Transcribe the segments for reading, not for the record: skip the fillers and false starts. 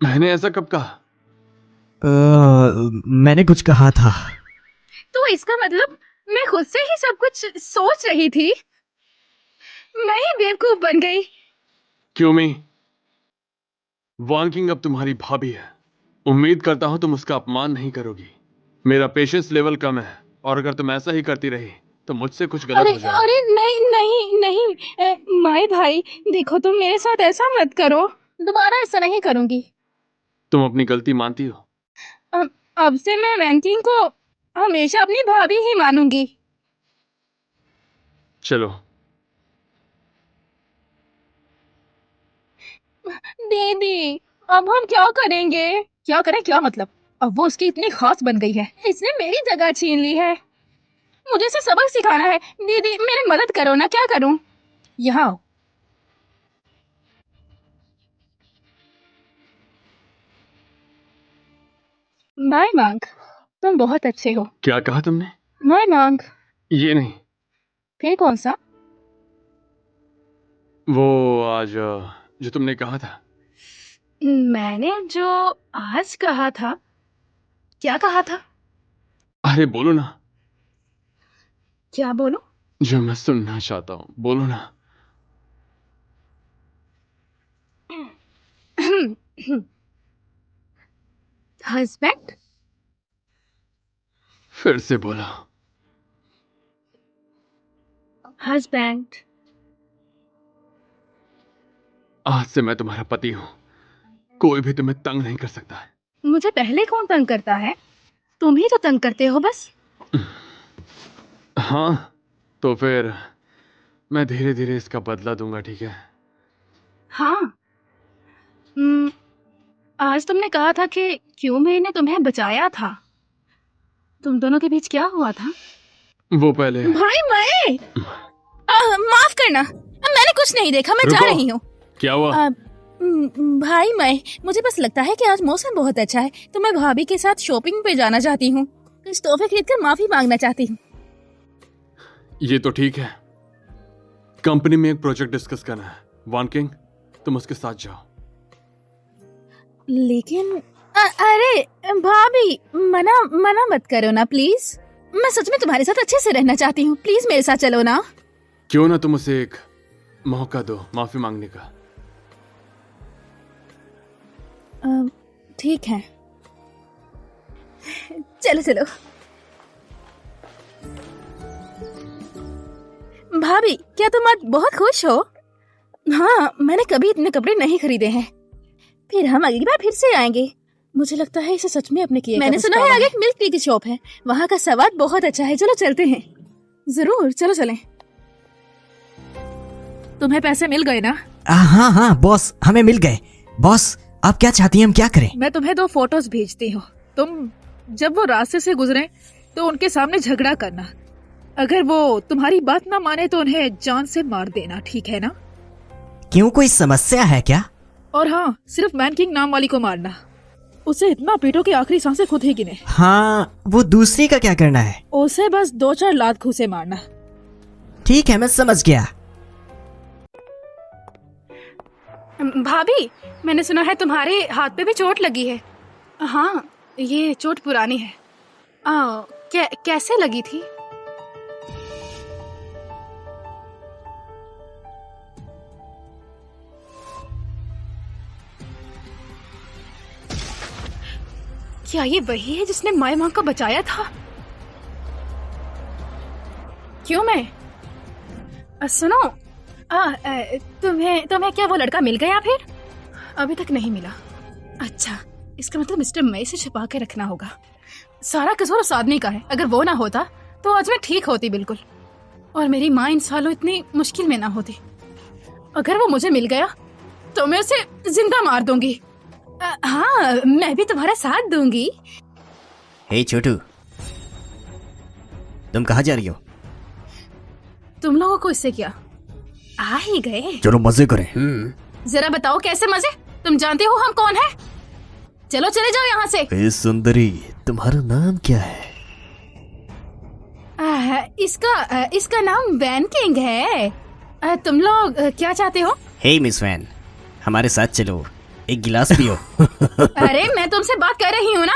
मैंने ऐसा कब कहा? मैंने कुछ कहा था। तो इसका मतलब मैं खुद से ही सब कुछ सोच रही थी। मैं ही बेवकूफ बन गई। क्यों मी? वान किंग अब तुम्हारी भाभी है। उम्मीद करता हूं तुम उसका अपमान नहीं करोगी। मेरा पेशेंस लेवल कम है और अगर तुम ऐसा ही करती रही तो मुझसे कुछ गलत अरे हो जाएगा। अरे नहीं नहीं नहीं, माई भाई देखो, तुम मेरे साथ ऐसा मत करो। दोबारा ऐसा नहीं करूंगी। तुम अपनी गलती मानती हो? अब से मैं वैंकिंग को हमेशा अपनी भाभी ही मानूंगी। चलो। दीदी, अब हम क्या करेंगे? क्या करें? क्या मतलब? अब वो उसकी इतनी खास बन गई है, इसने मेरी जगह छीन ली है। मुझे इसे सबक सिखाना है। दीदी मेरी मदद करो ना, क्या करूं? यहाँ आओ। माय मांग, तुम बहुत अच्छे हो। क्या कहा तुमने? माय मांग। ये नहीं, फिर कौन सा? वो आज जो तुमने कहा था। मैंने जो आज कहा था? क्या कहा था? अरे बोलो ना। क्या बोलो? जो मैं सुनना चाहता हूँ, बोलो ना। हस्बैंड। फिर से बोलो। हस्बैंड। आज से मैं तुम्हारा पति हूँ। कोई भी तुम्हें तंग नहीं कर सकता है। मुझे पहले कौन तंग करता है? तुम ही तो तंग करते हो बस। हाँ, तो फिर मैं धीरे धीरे इसका बदला दूंगा, ठीक है? हाँ। आज तुमने कहा था कि क्यों मैंने तुम्हें बचाया था। तुम दोनों के बीच क्या हुआ था? वो पहले भाई मैं माफ करना, मैंने कुछ नहीं देखा, मैं जा रुको। रही हूँ। क्या हुआ? भाई मैं, मुझे बस लगता है कि आज मौसम बहुत अच्छा है, तो मैं भाभी के साथ शॉपिंग पे जाना चाहती हूँ। कुछ तोहफे खरीद कर माफी मांगना चाहती हूँ। ये तो ठीक है। कंपनी में एक प्रोजेक्ट डिस्कस करना है। वान किंग, तुम उसके साथ जाओ। लेकिन अरे भाभी, मना मना मत करो ना प्लीज। मैं सच में तुम्हारे साथ अच्छे से रहना चाहती हूँ, प्लीज मेरे साथ चलो ना। क्यों ना तुम उसे एक मौका दो माफी मांगने का। ठीक है, चलो चलो। भाभी, क्या तुम आज बहुत खुश हो? हाँ, मैंने कभी इतने कपड़े नहीं खरीदे हैं। फिर हम अगली बार फिर से आएंगे। मुझे लगता है इसे सच में अपने किए। मैंने सुना है आगे एक मिल्क टी की शॉप है, वहाँ का स्वाद बहुत अच्छा है। चलो चलते हैं। जरूर, चलो चलें। तुम्हें पैसे मिल गए ना? हाँ हाँ बॉस, हमें मिल गए। बॉस, आप क्या चाहती हैं, हम क्या करें? मैं तुम्हें 2 फोटोज भेजती हूँ। तुम जब वो रास्ते से गुजरे तो उनके सामने झगड़ा करना। अगर वो तुम्हारी बात ना माने तो उन्हें जान से मार देना, ठीक है ना? क्यों, कोई समस्या है क्या? और हाँ, सिर्फ मैन किंग नाम वाली को मारना। उसे इतना पीटो कि आखिरी सांसें खुद ही गिने। हाँ, वो दूसरी का क्या करना है? उसे बस 2-4 लात घूसे मारना। ठीक है, मैं समझ गया। भाभी, मैंने सुना है तुम्हारे हाथ पे भी चोट लगी है। हाँ, ये चोट पुरानी है। कैसे लगी थी? क्या ये वही है जिसने माय माँ को बचाया था? क्यों मैं सुनो, तुम्हें क्या वो लड़का मिल गया फिर? अभी तक नहीं मिला। अच्छा, इसका मतलब मिस्टर मई से छुपा के रखना होगा। सारा कसूर उस आदमी का है। अगर वो ना होता तो आज मैं ठीक होती बिल्कुल, और मेरी माँ इन सालों इतनी मुश्किल में ना होती। अगर वो मुझे मिल गया तो मैं उसे जिंदा मार दूंगी। हाँ, मैं भी तुम्हारा साथ दूंगी। हे छोटू, तुम कहाँ जा रही हो? तुम लोगों को इससे क्या? आ ही गए। चलो मजे करें। जरा बताओ कैसे मजे? तुम जानते हो हम कौन है? चलो चले जाओ यहाँ से। ए सुंदरी, तुम्हारा नाम क्या है? इसका नाम वैन किंग है। तुम लोग क्या चाहते हो? हे मिस वैन, हमारे साथ चलो, एक गिलास पियो। अरे मैं तुमसे बात कर रही हूँ ना।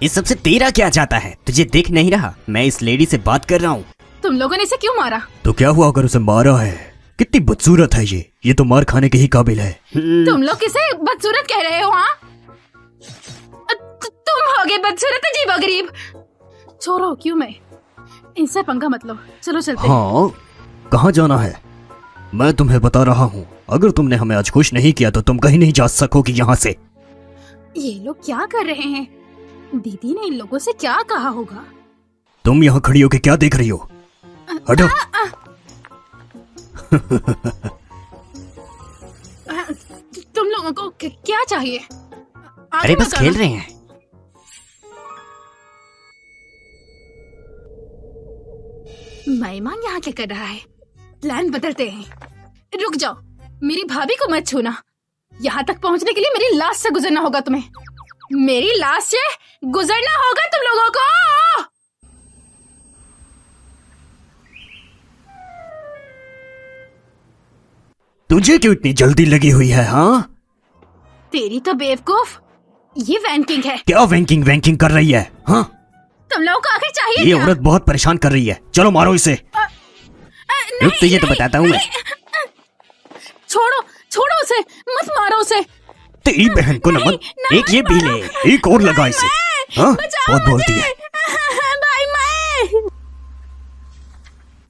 इस सबसे तेरा क्या चाहता है? तुझे दिख नहीं रहा? मैं इस लेडी से बात कर रहा हूँ। तुम लोगों ने इसे क्यों मारा? तो क्या हुआ अगर उसे मारा है? कितनी बदसूरत है ये तो मार खाने के ही काबिल है। तुम लोग किसे बदसूरत कह रहे हो? हाँ, तुम होगे बदसूरत, अजीब और गरीब। छोड़ो, क्यों मैं इनसे पंगा मत लो, चलो चलते हैं। हाँ, कहाँ जाना है? मैं तुम्हें बता रहा हूँ, अगर तुमने हमें आज खुश नहीं किया तो तुम कहीं नहीं जा सकोगी यहाँ से। ये लोग क्या कर रहे हैं? दीदी ने इन लोगों से क्या कहा होगा? तुम यहाँ खड़ी होके क्या देख रही हो? हटो। तुम लोगों को क्या चाहिए? अरे बस खेल रहे हैं। मेहमान यहाँ क्या कर रहा है? प्लान बदलते हैं। रुक जाओ, मेरी भाभी को मत छूना। यहाँ तक पहुँचने के लिए मेरी लाश से गुजरना होगा तुम्हें। मेरी लाश से गुजरना होगा तुम लोगों को। तुझे क्यों इतनी जल्दी लगी हुई है? हाँ, तेरी तो बेवकूफ, ये वैंकिंग है। क्या वैंकिंग कर रही है? हाँ, तुम लोगों को आखिर चाहिए ये क्या? औरत बहुत परेशान कर रही है। चलो मारो इसे। रुक, तुझे तो बताता हूँ मैं। छोड़ो उसे, मत मारो उसे। तेरी बहन को नमक, एक ये भी ले, एक और लगा इसे। हाँ, बहुत बोलती है। भाई मैं।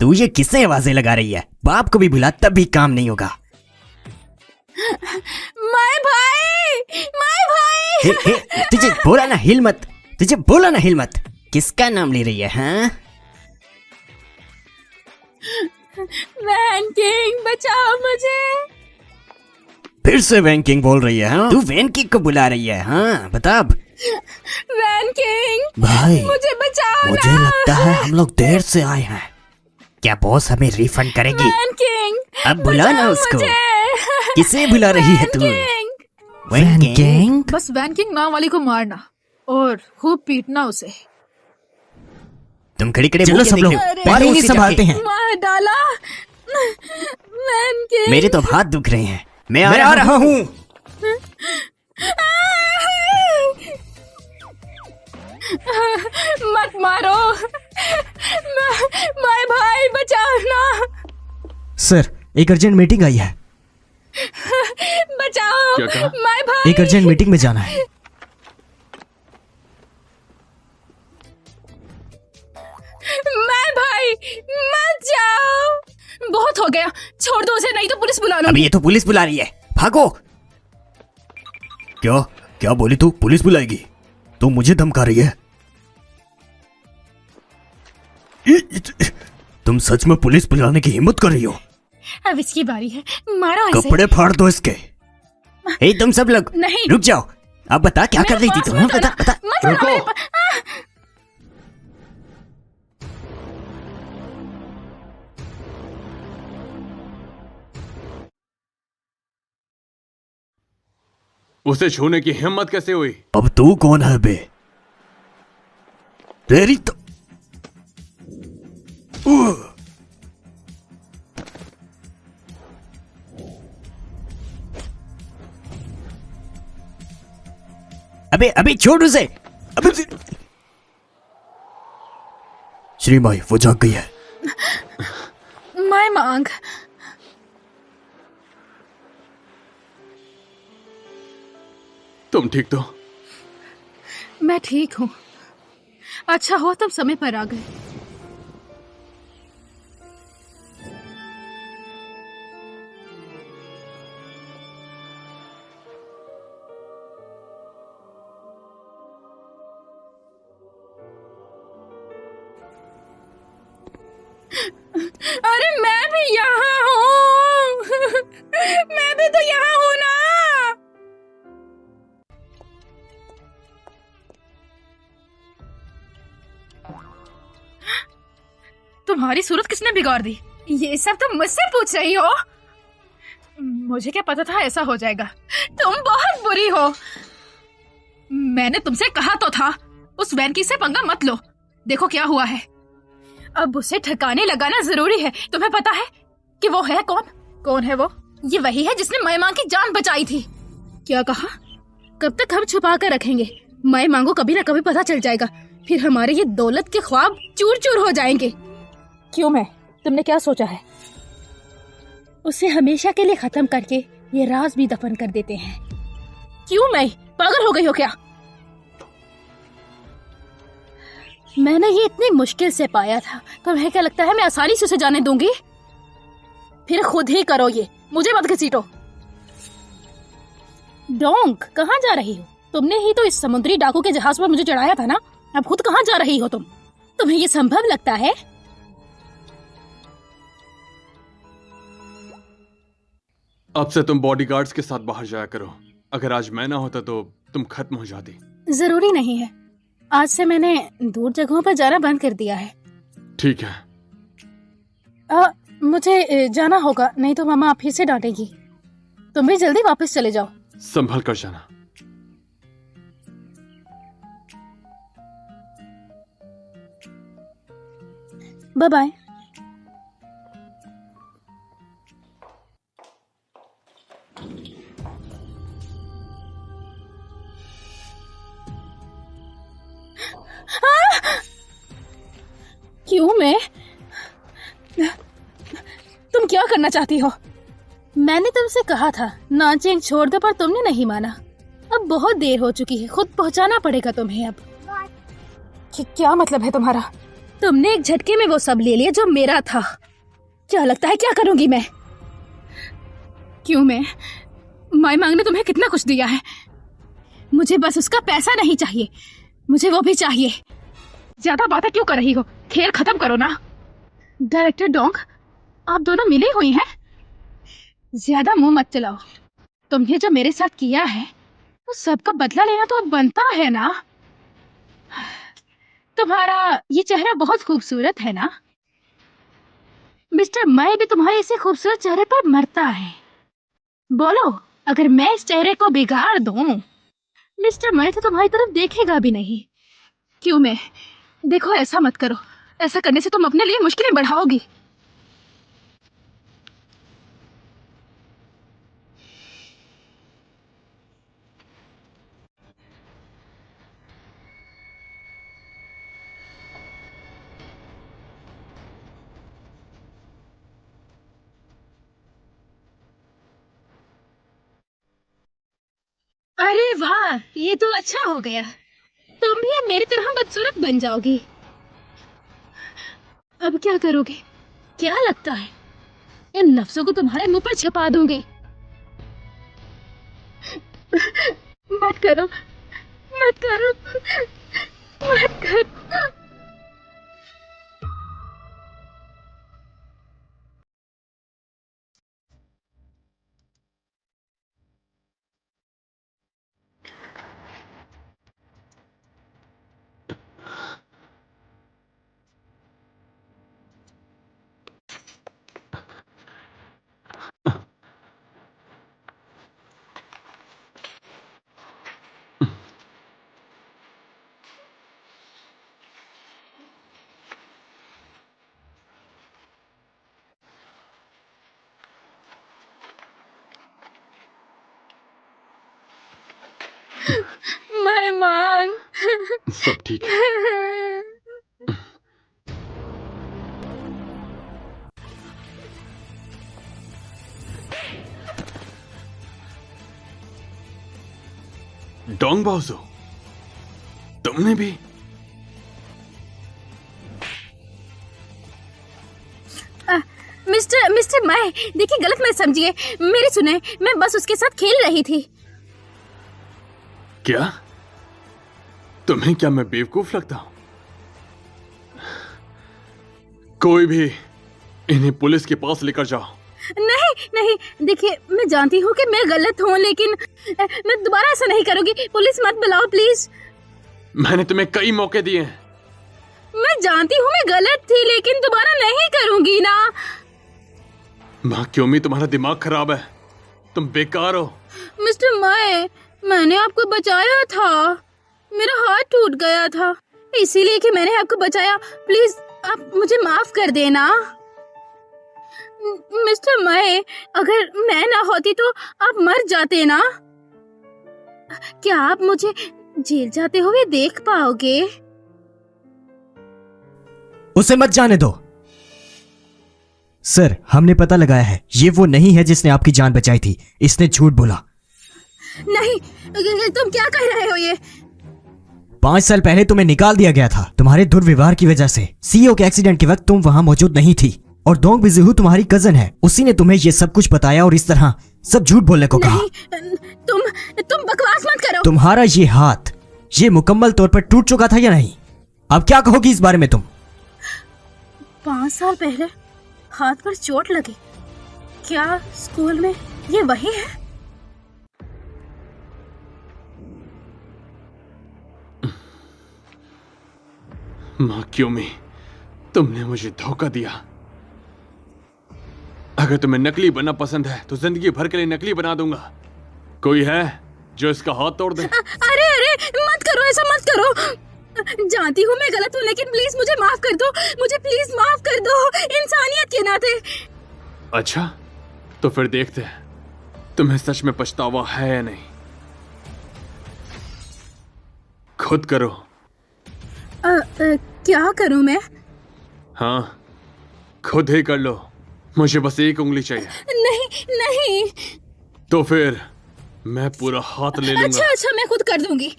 तू ये किससे आवाजें लगा रही है? बाप को भी बुला तब भी काम नहीं होगा। माय भाई। तुझे बोला ना हिल मत। किसका नाम ले रही है? हाँ, वैन किंग बचाओ मुझे। फिर से वैन किंग बोल रही है? हाँ? तू वैन किंग को बुला रही है? हाँ, बता अब। वैन किंग भाई, मुझे बचाओ मुझे ना। लगता है हम लोग देर से आए हैं। क्या बॉस हमें रिफंड करेगी? वैन किंग अब बुला ना बचाओ उसको। मुझे। किसे बुला रही है तू? वैन किंग? बस वैन किंग नाम वाली को मारना और खूब पीटना उसे। तुम खड़ी चलो सब लोग, पहले इन्हें संभालते हैं। मार डाला। वैन किंग मेरे तो हाथ दुख रहे हैं। मैं आ रहा हूँ। मत मारो। माय भाई बचाओ ना। सर, एक अर्जेंट मीटिंग आई है। बचाओ क्या कहा? माय भाई। एक अर्जेंट मीटिंग में जाना है। माय भाई मत जाओ। बहुत हो गया, छोड़ दो उसे, नहीं तो पुलिस बुला अभी लूंगी। ये तो पुलिस बुला रही है, भागो। क्या बोली तू? पुलिस बुलाएगी? तू मुझे धमका रही है? तुम सच में पुलिस बुलाने की हिम्मत कर रही हो? अब इसकी बारी है, मारो इसे। कपड़े फाड़ दो इसके। हे तुम सब लोग, नहीं। रुक जाओ। अब बता क्या कर रही थी तुम? बता। मत आना मेरे पास। उसे छूने की हिम्मत कैसे हुई? अब तू कौन है बे? तेरी तो अबे छोड़ उसे। श्रीमाई, वो जाग गई है। माय मांग। तुम ठीक तो? मैं ठीक हूँ। अच्छा हुआ तुम समय पर आ गए। अरे मैं भी यहाँ हूँ। मैं भी तो यहाँ हूँ ना। तुम्हारी सूरत किसने बिगाड़ दी? ये सब तुम मुझसे पूछ रही हो? मुझे क्या पता था ऐसा हो जाएगा। तुम बहुत बुरी हो। मैंने तुमसे कहा तो था उस वैनकी से पंगा मत लो। देखो क्या हुआ है। अब उसे ठिकाने लगाना जरूरी है। तुम्हें पता है कि वो है कौन? कौन है वो? ये वही है जिसने महिमा की जान बचाई थी। क्या कहा? कब तक हम छुपा कर रखेंगे? मैं मांगो कभी ना कभी पता चल जाएगा, फिर हमारे ये दौलत के ख्वाब चूर चूर हो जाएंगे। क्यों मैं? तुमने क्या सोचा है? उसे हमेशा के लिए खत्म करके ये राज भी दफन कर देते हैं। क्यों मैं? पागल हो गई हो क्या? मैंने ये इतनी मुश्किल से पाया था, तुम्हें क्या लगता है मैं आसानी से उसे जाने दूंगी? फिर खुद ही करो ये, मुझे मत घसीटो। डोंक, कहाँ जा रही हो? तुमने ही तो इस समुद्री डाकू के जहाज पर मुझे चढ़ाया था ना, अब खुद कहाँ जा रही हो तुम? तुम्हें ये संभव लगता है? अब से तुम बॉडीगार्ड्स के साथ बाहर जाया करो। अगर आज मैं ना होता तो तुम खत्म हो जाती। जरूरी नहीं है, आज से मैंने दूर जगहों पर जाना बंद कर दिया है। ठीक है। मुझे जाना होगा, नहीं तो मामा फिर से डांटेगी। तुम भी जल्दी वापस चले जाओ। संभल कर जाना। Bye bye. क्यों मैं? तुम क्या करना चाहती हो? मैंने तुमसे कहा था नाचिंग छोड़ दो, पर तुमने नहीं माना। अब बहुत देर हो चुकी है, खुद पहुंचाना पड़ेगा तुम्हें अब। क्या मतलब है तुम्हारा? तुमने एक झटके में वो सब ले लिया जो मेरा था। क्या लगता है क्या करूंगी मैं? क्यों मैं? माई मांग ने तुम्हें कितना कुछ दिया है। मुझे बस उसका पैसा नहीं चाहिए, मुझे वो भी चाहिए। ज्यादा बातें क्यों कर रही हो? खेल खत्म करो ना। डायरेक्टर डोंग, आप दोनों मिले हुए हैं? ज्यादा मुंह मत चलाओ। तुमने जो मेरे साथ किया है वो सबका बदला लेना तो अब बनता है ना। तुम्हारा ये चेहरा बहुत खूबसूरत है ना। मिस्टर मैं भी तुम्हारे इसी खूबसूरत चेहरे पर मरता है। बोलो, अगर मैं इस चेहरे को बिगाड़ दूं, मिस्टर मैं तो तुम्हारी तरफ देखेगा भी नहीं। क्यों मैं? देखो, ऐसा मत करो। ऐसा करने से तुम अपने लिए मुश्किलें बढ़ाओगी। अरे वाह, ये तो अच्छा हो गया। तुम भी अब मेरी तरह बदसूरत बन जाओगी। अब क्या करोगे? क्या लगता है इन लफ्जों को तुम्हारे मुंह पर छुपा दूंगी? मत करो, मत करो, मत करो। मैं मान। सब ठीक है। डोंग बाओजू, तुमने भी? मिस्टर मैं, देखिए गलत मत समझिए, मेरी सुने, मैं बस उसके साथ खेल रही थी। क्या? तुम्हें क्या मैं बेवकूफ लगता हूं? कोई भी इन्हें पुलिस के पास लेकर जाओ। नहीं नहीं, देखिए मैं जानती हूँ कि मैं गलत हूँ, लेकिन मैं दोबारा ऐसा नहीं करूँगी। पुलिस मत बुलाओ प्लीज। मैंने तुम्हें कई मौके दिए हैं। मैं जानती हूँ मैं गलत थी, लेकिन दोबारा नहीं करूँगी ना। माँ क्योमी, तुम्हारा दिमाग खराब है, तुम बेकार हो। मिस्टर मैंने आपको बचाया था। मेरा हाथ टूट गया था, इसीलिए कि मैंने आपको बचाया। प्लीज आप मुझे माफ कर देना। मिस्टर अगर मैं ना होती तो आप मर जाते ना। क्या आप मुझे जेल जाते हुए देख पाओगे? उसे मत जाने दो। सर, हमने पता लगाया है, ये वो नहीं है जिसने आपकी जान बचाई थी। इसने झूठ बोला। नहीं, तुम क्या कह रहे हो ये? 5 साल पहले तुम्हें निकाल दिया गया था तुम्हारे दुर्व्यवहार की वजह से। सीईओ के एक्सीडेंट के वक्त तुम वहां मौजूद नहीं थी और दोंग बिजुहू तुम्हारी कजन है। उसी ने तुम्हें ये सब कुछ बताया और इस तरह सब झूठ बोलने को कहा। नहीं, तुम बकवास मत करो। तुम्हारा ये हाथ, ये मुकम्मल तौर पर टूट चुका था या नहीं? अब क्या कहोगी इस बारे में तुम? 5 साल पहले हाथ पर चोट लगी। क्या स्कूल में ये वही है? माँ क्योमी, तुमने मुझे धोखा दिया। अगर तुम्हें नकली बनना पसंद है तो जिंदगी भर के लिए नकली बना दूंगा। कोई है जो इसका हाथ तोड़ दे? अरे अरे, मत करो, ऐसा मत करो। जानती हूँ मैं गलत हूँ, लेकिन प्लीज मुझे माफ कर दो। मुझे प्लीज माफ कर दो, इंसानियत के नाते। अच्छा, तो फिर देखते हैं तुम्हें सच में पछतावा है या नहीं। खुद करो। क्या करूँ मैं? हाँ, खुद ही कर लो। मुझे बस एक उंगली चाहिए। नहीं नहीं। तो फिर मैं पूरा हाथ ले लूंगा। अच्छा अच्छा, मैं खुद कर दूंगी।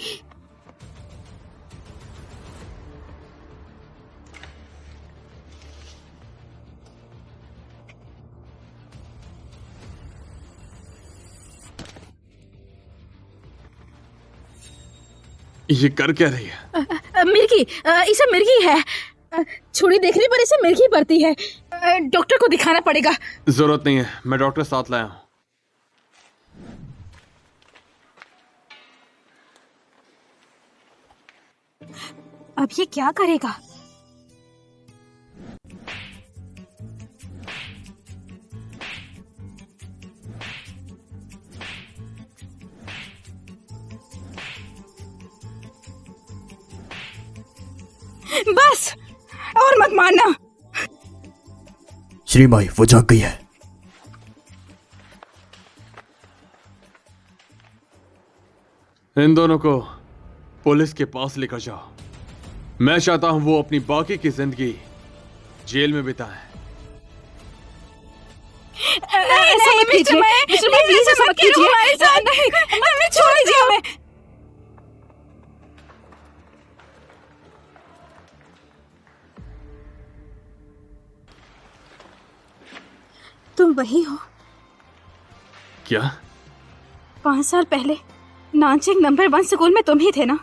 ये कर क्या रही है? मिर्गी, इसे मिर्गी है। छुरी देखने पर इसे मिर्गी पड़ती है। डॉक्टर को दिखाना पड़ेगा। जरूरत नहीं है, मैं डॉक्टर साथ लाया हूं। अब ये क्या करेगा? बस, और मत मारना। श्रीमाई, वो जाग गई है। इन दोनों को पुलिस के पास लेकर जाओ। मैं चाहता हूं वो अपनी बाकी की जिंदगी जेल में बिताएं। ऐसा मत कीजिए, प्लीज ऐसा मत कीजिए। नहीं, छोड़ दीजिए हमें। तुम वही हो? क्या? 5 साल पहले नानचिंग नंबर 1 स्कूल में तुम ही थे ना?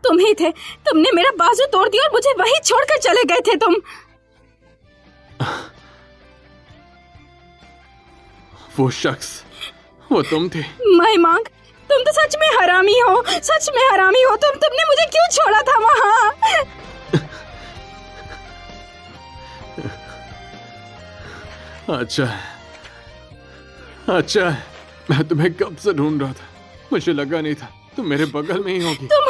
तुम ही थे। तुमने मेरा बाजू तोड़ दिया और मुझे वहीं छोड़कर चले गए थे तुम। वो शख्स, वो तुम थे? मैं मांग, तुम तो सच में हरामी हो, सच में हरामी हो। तुमने मुझे क्यों छोड़ा था वहां? अच्छा अच्छा, मैं तुम्हें कब से ढूंढ रहा था। मुझे लगा नहीं था तुम मेरे बगल में ही होगी। तुम